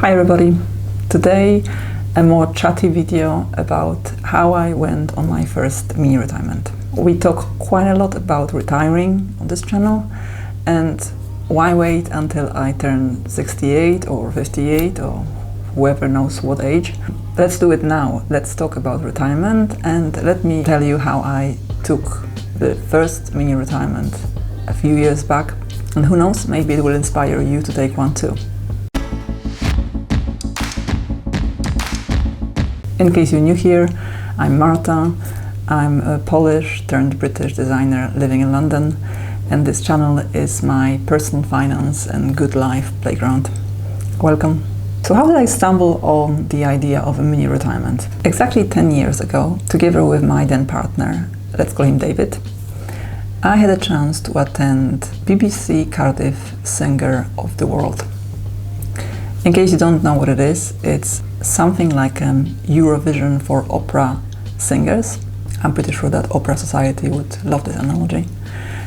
Hi everybody! Today a more chatty video about how I went on my first mini retirement. We talk quite a lot about retiring on this channel and why wait until I turn 68 or 58 or whoever knows what age. Let's do it now. Let's talk about retirement and let me tell you how I took the first mini retirement a few years back, and who knows, maybe it will inspire you to take one too. In case you're new here, I'm Marta. I'm a Polish turned British designer living in London, and this channel is my personal finance and good life playground. Welcome. So how did I stumble on the idea of a mini retirement? Exactly 10 years ago, together with my then partner, let's call him David, I had a chance to attend BBC Cardiff Singer of the World. In case you don't know what it is, it's something like Eurovision for opera singers. I'm pretty sure that Opera Society would love this analogy.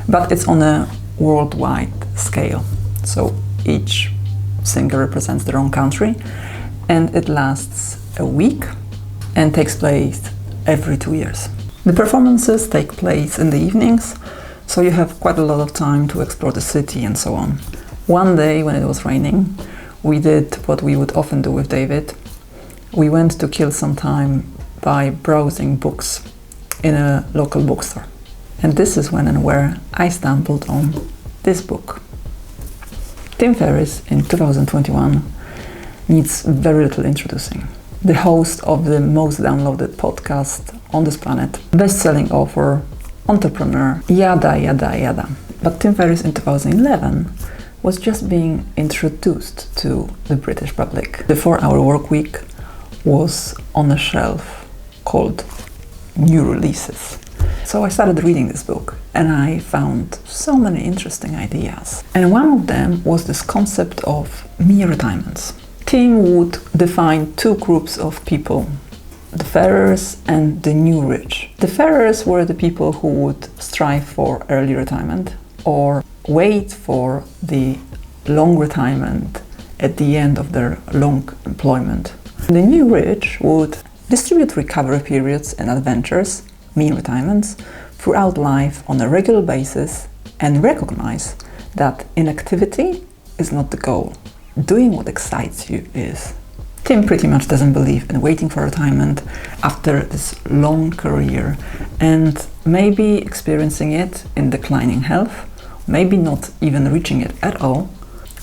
But it's on a worldwide scale. So each singer represents their own country, and it lasts a week and takes place every 2 years. The performances take place in the evenings, so you have quite a lot of time to explore the city and so on. One day when it was raining, we did what we would often do with David. We went to kill some time by browsing books in a local bookstore. And this is when and where I stumbled on this book. Tim Ferriss in 2021 needs very little introducing. The host of the most downloaded podcast on this planet, best-selling author, entrepreneur, yada yada yada. But Tim Ferriss in 2011 was just being introduced to the British public. The 4-hour work week was on a shelf called New Releases. So I started reading this book and I found so many interesting ideas. And one of them was this concept of mini retirements. Tim would define two groups of people, the Ferrers and the new rich. The Ferrers were the people who would strive for early retirement or wait for the long retirement at the end of their long employment. The new rich would distribute recovery periods and adventures, mini retirements, throughout life on a regular basis and recognize that inactivity is not the goal. Doing what excites you is. Tim pretty much doesn't believe in waiting for retirement after this long career and maybe experiencing it in declining health, maybe not even reaching it at all.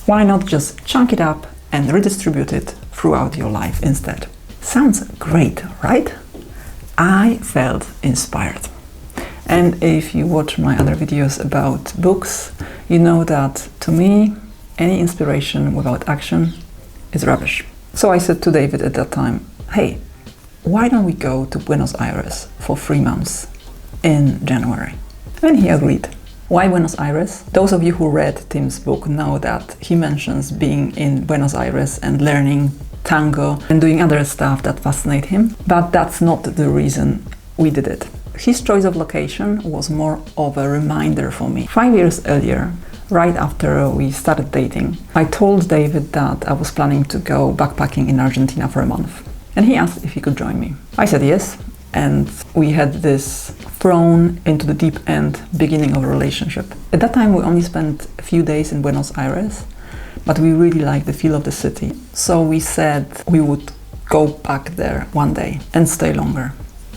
Why not just chunk it up and redistribute it throughout your life instead? Sounds great, right? I felt inspired. And if you watch my other videos about books, you know that to me, any inspiration without action is rubbish. So I said to David at that time, hey, why don't we go to Buenos Aires for 3 months in January? And he agreed. Why Buenos Aires? Those of you who read Tim's book know that he mentions being in Buenos Aires and learning tango and doing other stuff that fascinate him, but that's not the reason we did it. His choice of location was more of a reminder for me. 5 years earlier, right after we started dating, I told David that I was planning to go backpacking in Argentina for a month, and he asked if he could join me. I said yes, and we had this thrown into the deep end beginning of a relationship. At that time we only spent a few days in Buenos Aires, but we really liked the feel of the city. So we said we would go back there one day and stay longer.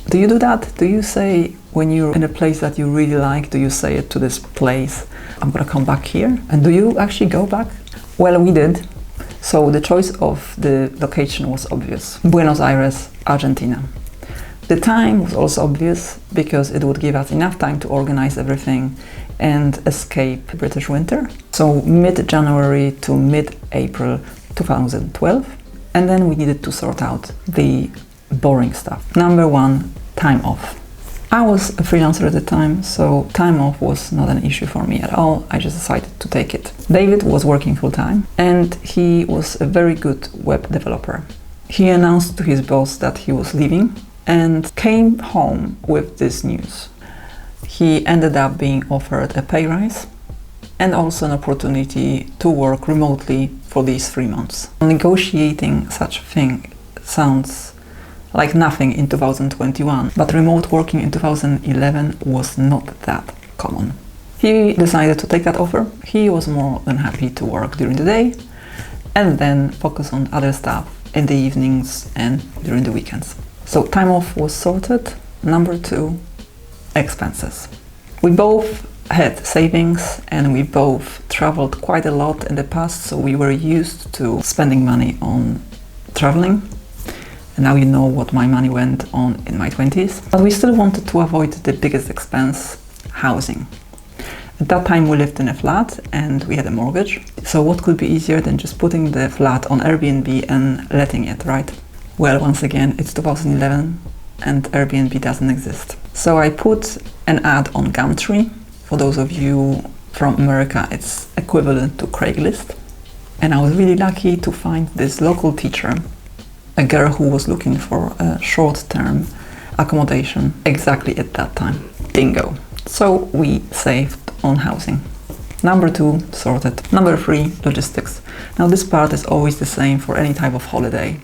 Do you do that? Do you say when you're in a place that you really like, do you say it to this place, I'm gonna come back here? And do you actually go back? Well, we did. So the choice of the location was obvious. Buenos Aires, Argentina. The time was also obvious because it would give us enough time to organize everything and escape British winter. So mid-January to mid-April 2012. And then we needed to sort out the boring stuff. Number one, time off. I was a freelancer at the time, so time off was not an issue for me at all. I just decided to take it. David was working full-time and he was a very good web developer. He announced to his boss that he was leaving and came home with this news. He ended up being offered a pay rise and also an opportunity to work remotely for these 3 months. Negotiating such a thing sounds like nothing in 2021, but remote working in 2011 was not that common. He decided to take that offer. He was more than happy to work during the day and then focus on other stuff in the evenings and during the weekends. So time off was sorted. Number 2, expenses. We both had savings and we both traveled quite a lot in the past, so we were used to spending money on traveling. And now you know what my money went on in my 20s. But we still wanted to avoid the biggest expense, housing. At that time we lived in a flat and we had a mortgage. So what could be easier than just putting the flat on Airbnb and letting it, right? Well, once again, it's 2011 and Airbnb doesn't exist. So I put an ad on Gumtree. For those of you from America, it's equivalent to Craigslist. And I was really lucky to find this local teacher, a girl who was looking for a short-term accommodation exactly at that time. Bingo. So we saved on housing. Number 2, sorted. Number 3, logistics. Now this part is always the same for any type of holiday.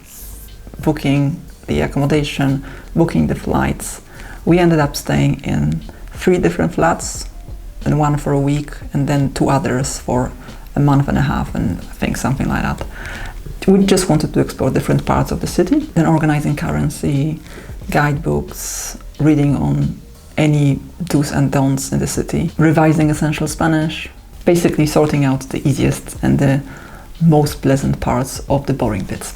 Booking the accommodation, booking the flights. We ended up staying in 3 different flats, and 1 for a week, and then 2 others for a month and a half, and I think something like that. We just wanted to explore different parts of the city, then organizing currency, guidebooks, reading on any do's and don'ts in the city, revising essential Spanish, basically sorting out the easiest and the most pleasant parts of the boring bits.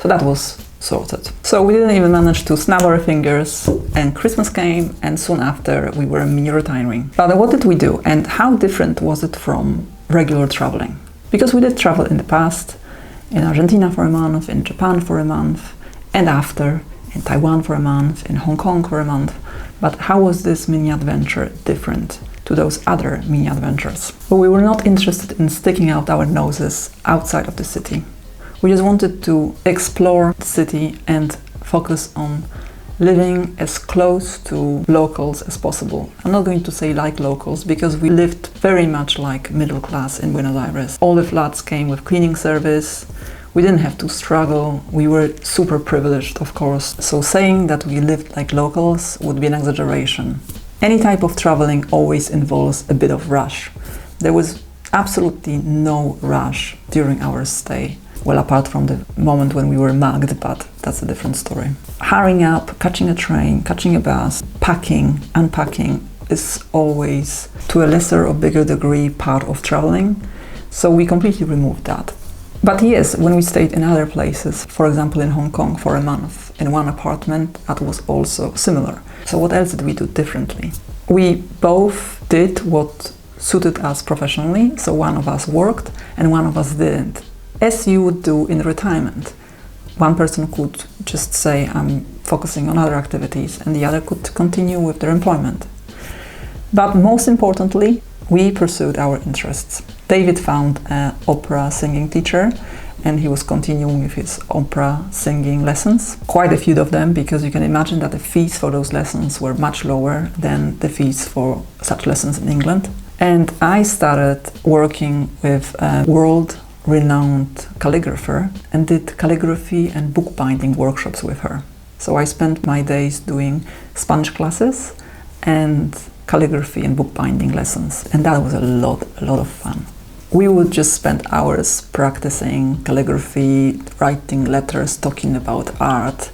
So that was sorted. So we didn't even manage to snap our fingers, and Christmas came, and soon after we were mini retiring. But what did we do, and how different was it from regular traveling? Because we did travel in the past, in Argentina for a month, in Japan for a month, and after in Taiwan for a month, in Hong Kong for a month. But how was this mini adventure different to those other mini adventures? Well, we were not interested in sticking out our noses outside of the city. We just wanted to explore the city and focus on living as close to locals as possible. I'm not going to say like locals, because we lived very much like middle class in Buenos Aires. All the flats came with cleaning service. We didn't have to struggle. We were super privileged, of course. So saying that we lived like locals would be an exaggeration. Any type of traveling always involves a bit of rush. There was absolutely no rush during our stay. Well, apart from the moment when we were mugged, but that's a different story. Hurrying up, catching a train, catching a bus, packing, unpacking is always, to a lesser or bigger degree, part of traveling. So we completely removed that. But yes, when we stayed in other places, for example in Hong Kong for a month, in one apartment, that was also similar. So what else did we do differently? We both did what suited us professionally. So one of us worked and one of us didn't. As you would do in retirement. One person could just say, I'm focusing on other activities, and the other could continue with their employment. But most importantly, we pursued our interests. David found an opera singing teacher, and he was continuing with his opera singing lessons. Quite a few of them, because you can imagine that the fees for those lessons were much lower than the fees for such lessons in England. And I started working with a world-renowned calligrapher and did calligraphy and bookbinding workshops with her. So I spent my days doing Spanish classes and calligraphy and bookbinding lessons, and that was a lot of fun. We would just spend hours practicing calligraphy, writing letters, talking about art,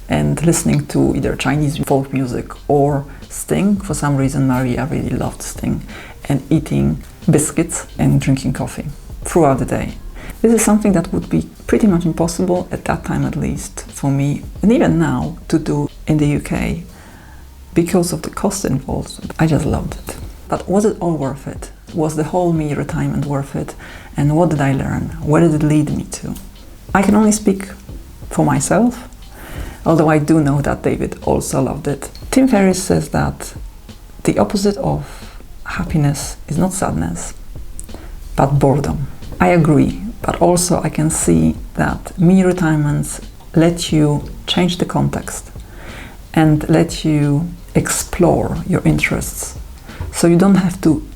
and listening to either Chinese folk music or Sting. For some reason, Maria really loved Sting, and eating biscuits and drinking coffee throughout the day. This is something that would be pretty much impossible, at that time at least, for me, and even now, to do in the UK because of the cost involved. I just loved it. But was it all worth it? Was the whole mini retirement worth it? And what did I learn? Where did it lead me to? I can only speak for myself, although I do know that David also loved it. Tim Ferriss says that the opposite of happiness is not sadness, but boredom. I agree, but also I can see that mini retirements let you change the context and let you explore your interests. So you don't have to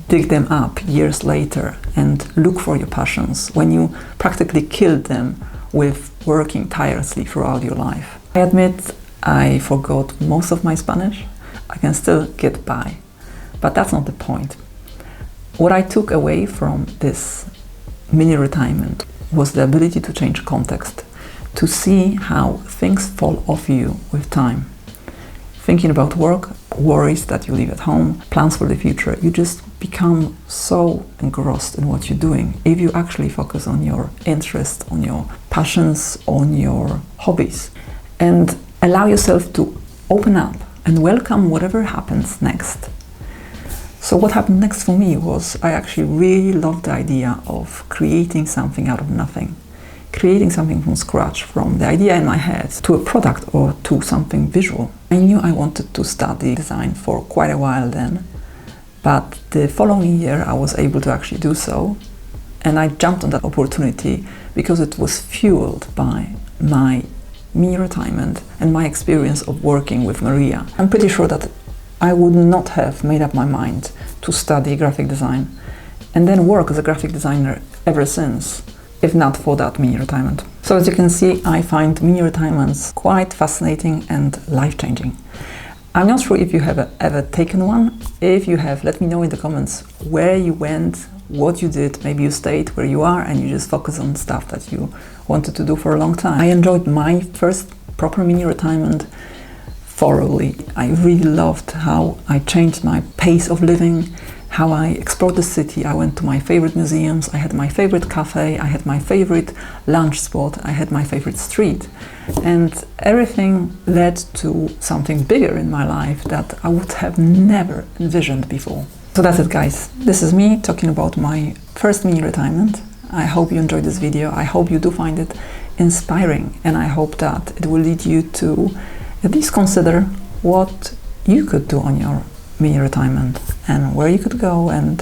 dig them up years later and look for your passions when you practically killed them with working tirelessly throughout your life. I admit I forgot most of my Spanish. I can still get by, but that's not the point. What I took away from this mini retirement was the ability to change context, to see how things fall off you with time. Thinking about work, worries that you leave at home, plans for the future, you just become so engrossed in what you're doing if you actually focus on your interests, on your passions, on your hobbies, and allow yourself to open up and welcome whatever happens next. So what happened next for me was I actually really loved the idea of creating something out of nothing. Creating something from scratch, from the idea in my head to a product or to something visual. I knew I wanted to study design for quite a while then, but the following year I was able to actually do so, and I jumped on that opportunity because it was fueled by my mini retirement and my experience of working with Maria. I'm pretty sure that I would not have made up my mind to study graphic design and then work as a graphic designer ever since, if not for that mini retirement. So as you can see, I find mini retirements quite fascinating and life-changing. I'm not sure if you have ever taken one. If you have, let me know in the comments where you went, what you did. Maybe you stayed where you are and you just focus on stuff that you wanted to do for a long time. I enjoyed my first proper mini retirement thoroughly. I really loved how I changed my pace of living, how I explored the city. I went to my favorite museums, I had my favorite cafe, I had my favorite lunch spot, I had my favorite street. And everything led to something bigger in my life that I would have never envisioned before. So that's it, guys. This is me talking about my first mini retirement. I hope you enjoyed this video. I hope you do find it inspiring, and I hope that it will lead you to at least consider what you could do on your mini retirement and where you could go and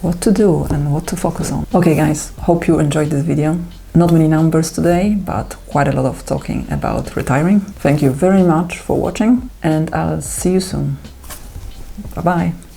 what to do and what to focus on. Okay guys, hope you enjoyed this video. Not many numbers today, but quite a lot of talking about retiring. Thank you very much for watching, and I'll see you soon. Bye bye.